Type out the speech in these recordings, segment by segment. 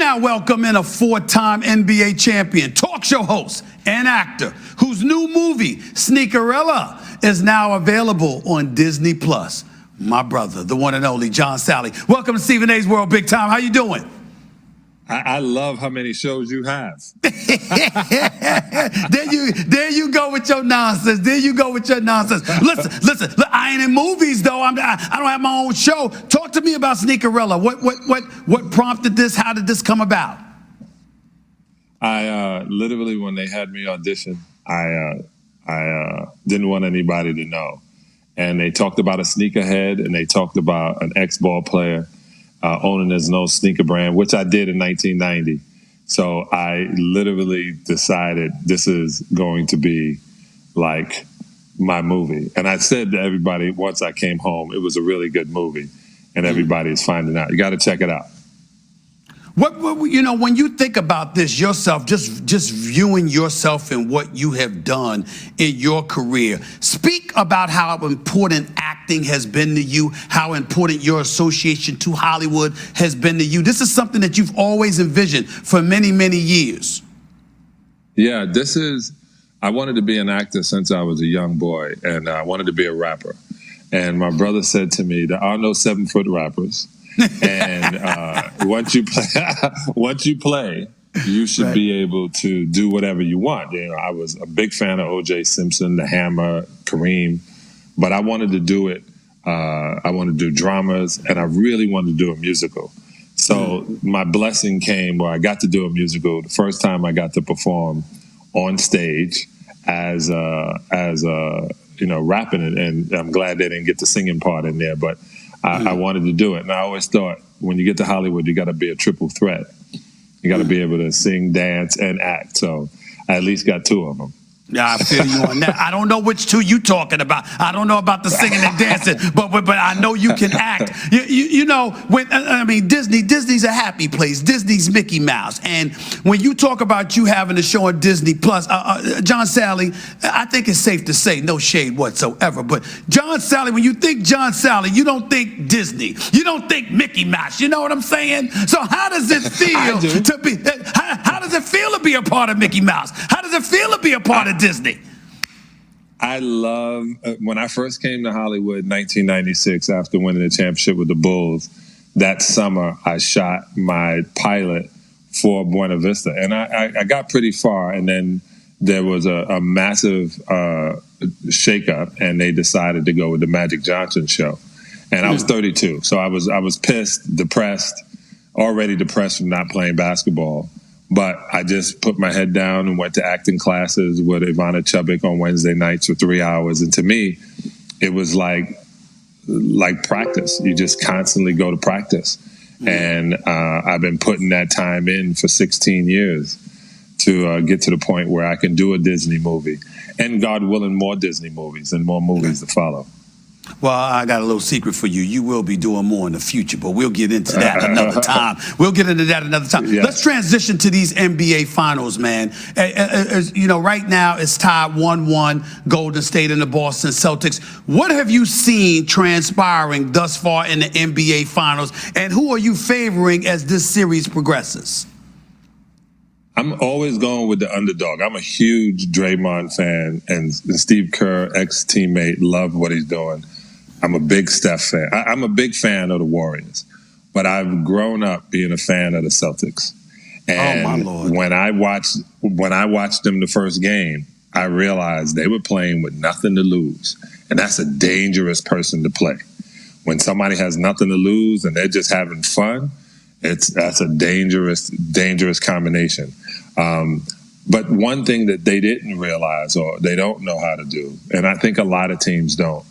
now welcome in a four-time NBA champion, talk show host, and actor whose new movie, Sneakerella, is now available on Disney Plus. My brother, the one and only John Salley. Welcome to Stephen A's World, Big Time. How you doing? I love how many shows you have. There you go with your nonsense. Listen, I ain't in movies though. I don't have my own show. Talk to me about Sneakerella. What prompted this? How did this come about? I literally, when they had me audition, I didn't want anybody to know, and they talked about a sneakerhead, and they talked about an ex-ball player owning his own sneaker brand, which I did in 1990. So I literally decided this is going to be like my movie. And I said to everybody once I came home, it was a really good movie, and everybody's finding out. You got to check it out. What when you think about this yourself, just viewing yourself and what you have done in your career, speak about how important acting has been to you, how important your association to Hollywood has been to you. This is something that you've always envisioned for many, many years. Yeah, I wanted to be an actor since I was a young boy, and I wanted to be a rapper. And my brother said to me, there are no 7-foot rappers. And once you play, you should be able to do whatever you want. I was a big fan of O.J. Simpson, The Hammer, Kareem, but I wanted to do it. I wanted to do dramas, and I really wanted to do a musical. So my blessing came where I got to do a musical. The first time I got to perform on stage as rapping, and I'm glad they didn't get the singing part in there, but I wanted to do it. And I always thought, when you get to Hollywood, you got to be a triple threat. You got to be able to sing, dance, and act. So I at least got 2 of them. Yeah, I feel you on that. I don't know which 2 you talking about. I don't know about the singing and dancing, but I know you can act. Disney's a happy place. Disney's Mickey Mouse. And when you talk about you having a show on Disney Plus, John Salley, I think it's safe to say, no shade whatsoever, but John Salley, when you think John Salley, you don't think Disney. You don't think Mickey Mouse. You know what I'm saying? So how does it feel to be? How does it feel to be a part of Mickey Mouse? How does it feel to be a part of Disney? I love, when I first came to Hollywood in 1996 after winning the championship with the Bulls, that summer I shot my pilot for Buena Vista. And I got pretty far, and then there was a massive shakeup, and they decided to go with the Magic Johnson show. And I was 32, so I was pissed, depressed, already depressed from not playing basketball. But I just put my head down and went to acting classes with Ivana Chubbuck on Wednesday nights for 3 hours. And to me, it was like practice. You just constantly go to practice. And I've been putting that time in for 16 years to get to the point where I can do a Disney movie. And God willing, more Disney movies and more movies to follow. Well, I got a little secret for you. You will be doing more in the future, but we'll get into that another time. Yeah. Let's transition to these NBA Finals, man. Right now it's tied 1-1, Golden State and the Boston Celtics. What have you seen transpiring thus far in the NBA Finals, and who are you favoring as this series progresses? I'm always going with the underdog. I'm a huge Draymond fan, and Steve Kerr, ex-teammate, love what he's doing. I'm a big Steph fan. I'm a big fan of the Warriors, but I've grown up being a fan of the Celtics. And my Lord. when I watched them the first game, I realized they were playing with nothing to lose, and that's a dangerous person to play. When somebody has nothing to lose and they're just having fun, that's a dangerous combination. But one thing that they didn't realize, or they don't know how to do, and I think a lot of teams don't,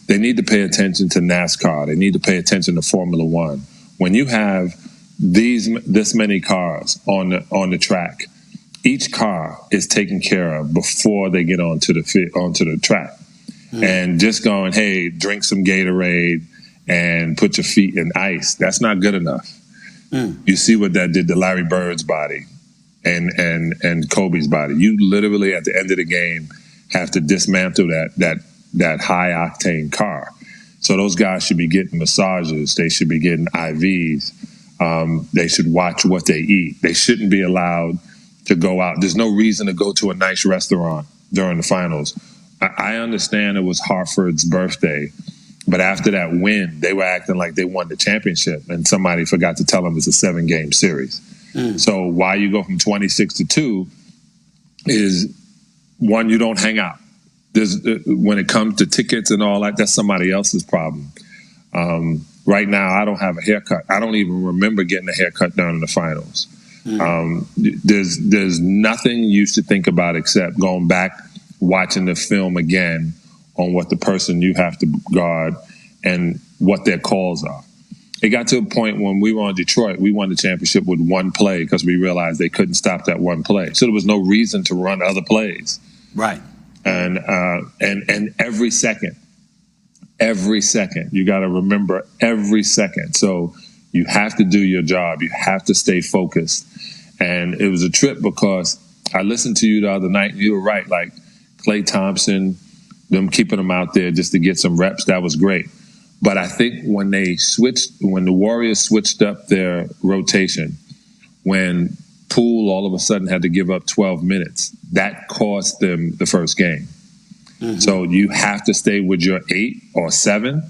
they need to pay attention to NASCAR. They need to pay attention to Formula One. When you have this many cars on the track, each car is taken care of before they get onto the track. And just going, hey, drink some Gatorade and put your feet in ice, that's not good enough. You see what that did to Larry Bird's body and Kobe's body. You literally, at the end of the game, have to dismantle that high octane car. So those guys should be getting massages. They should be getting IVs. They should watch what they eat. They shouldn't be allowed to go out. There's no reason to go to a nice restaurant during the finals. I understand it was Hartford's birthday, but after that win, they were acting like they won the championship, and somebody forgot to tell them it's a 7-game series. So why you go from 26-2 is, one, you don't hang out. When it comes to tickets and all that, that's somebody else's problem. Right now, I don't have a haircut. I don't even remember getting a haircut done in the finals. There's nothing you should think about except going back, watching the film again on what the person you have to guard and what their calls are. It got to a point when we were on Detroit, we won the championship with one play because we realized they couldn't stop that one play. So there was no reason to run other plays. Right. And every second, you got to remember every second. So you have to do your job. You have to stay focused. And it was a trip because I listened to you the other night, and you were right. Like Klay Thompson, them keeping them out there just to get some reps, that was great. But I think when the Warriors switched up their rotation, when Poole all of a sudden had to give up 12 minutes, that cost them the first game. So you have to stay with your 8 or 7,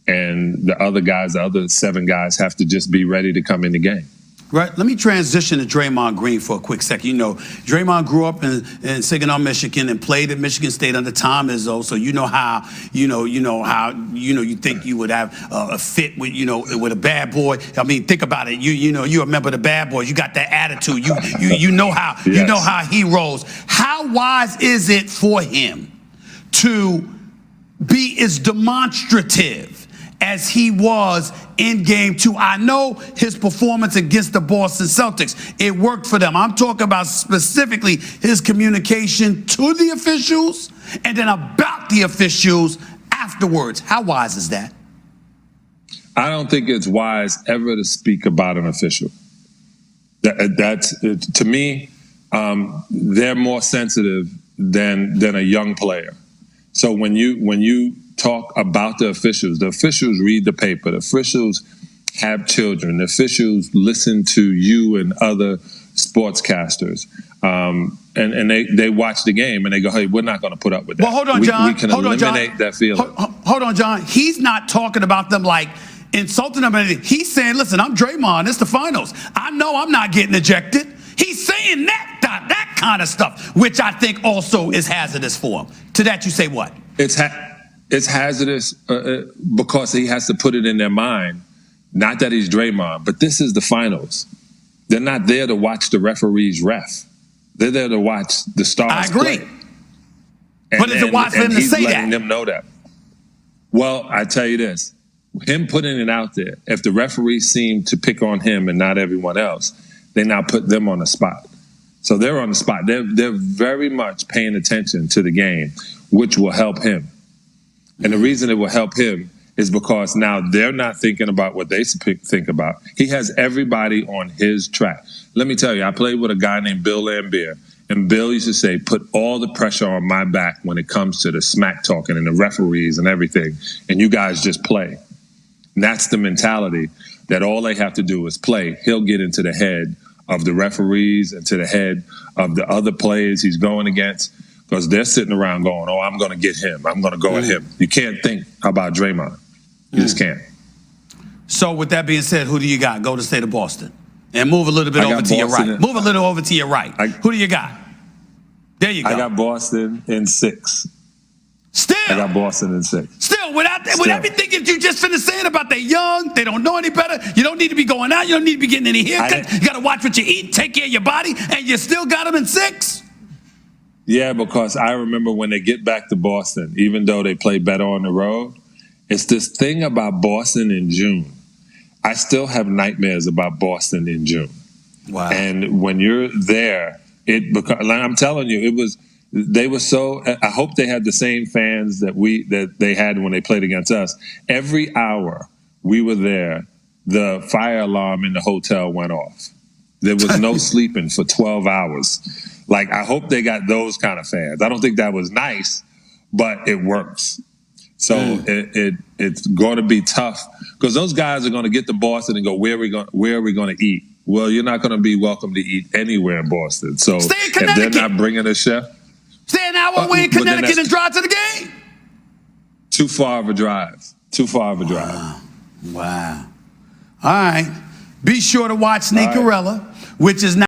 and the other 7 guys have to just be ready to come in the game. Right. Let me transition to Draymond Green for a quick second. You know, Draymond grew up in Saginaw, Michigan, and played at Michigan State under Tom Izzo. So you think you would have a fit with with a bad boy. I mean, think about it. You remember the bad boys. You got that attitude. You know how you know how he rolls. How wise is it for him to be as demonstrative as he was in Game 2? I know his performance against the Boston Celtics. It worked for them. I'm talking about specifically his communication to the officials and then about the officials afterwards. How wise is that? I don't think it's wise ever to speak about an official. That's to me, they're more sensitive than a young player. So when you talk about the officials read the paper, the officials have children, the officials listen to you and other sportscasters, and they watch the game and they go, hey, we're not going to put up with that. Well, hold on, John. We can eliminate that feeling. Hold on, John. He's not talking about them like insulting them or anything. He's saying, listen, I'm Draymond. It's the finals. I know I'm not getting ejected. He's saying that kind of stuff, which I think also is hazardous for him. To that you say what? It's hazardous because he has to put it in their mind, not that he's Draymond, but this is the finals. They're not there to watch the referees ref. They're there to watch the stars I agree. play. But is it wise for him to say that? He's letting them know that. Well, I tell you this. Him putting it out there, if the referees seem to pick on him and not everyone else, they now put them on the spot. So they're on the spot. They're very much paying attention to the game, which will help him. And the reason it will help him is because now they're not thinking about what they think about. He has everybody on his track. Let me tell you, I played with a guy named Bill Laimbeer, and Bill used to say, put all the pressure on my back when it comes to the smack talking and the referees and everything, and you guys just play. And that's the mentality that all they have to do is play. He'll get into the head of the referees and to the head of the other players he's going against, because they're sitting around going, oh, I'm going to get him. I'm going to go at him. You can't think about Draymond. You just can't. So with that being said, who do you got? Go to the state of Boston. And move a little bit over to your right. Move a little over to your right. Who do you got? There you go. I got Boston in 6. Still. I got Boston in 6. Still, with everything that you just finished saying about they're young, they don't know any better, you don't need to be going out, you don't need to be getting any haircuts, you got to watch what you eat, take care of your body, and you still got them in 6? Yeah, because I remember when they get back to Boston, even though they play better on the road, it's this thing about Boston in June. I still have nightmares about Boston in June. Wow. And when you're there, I'm telling you, they were so. I hope they had the same fans that they had when they played against us. Every hour we were there, the fire alarm in the hotel went off. There was no sleeping for 12 hours. Like, I hope they got those kind of fans. I don't think that was nice, but it works. So it's going to be tough because those guys are going to get to Boston and go, where are we going to eat? Well, you're not going to be welcome to eat anywhere in Boston. So Stay in if Connecticut. they're not bringing a chef, Stay an hour away in but then Connecticut that's and drive to the game. too far of a drive. Too far of a drive. Wow. All right. Be sure to watch Sneakerella, which is now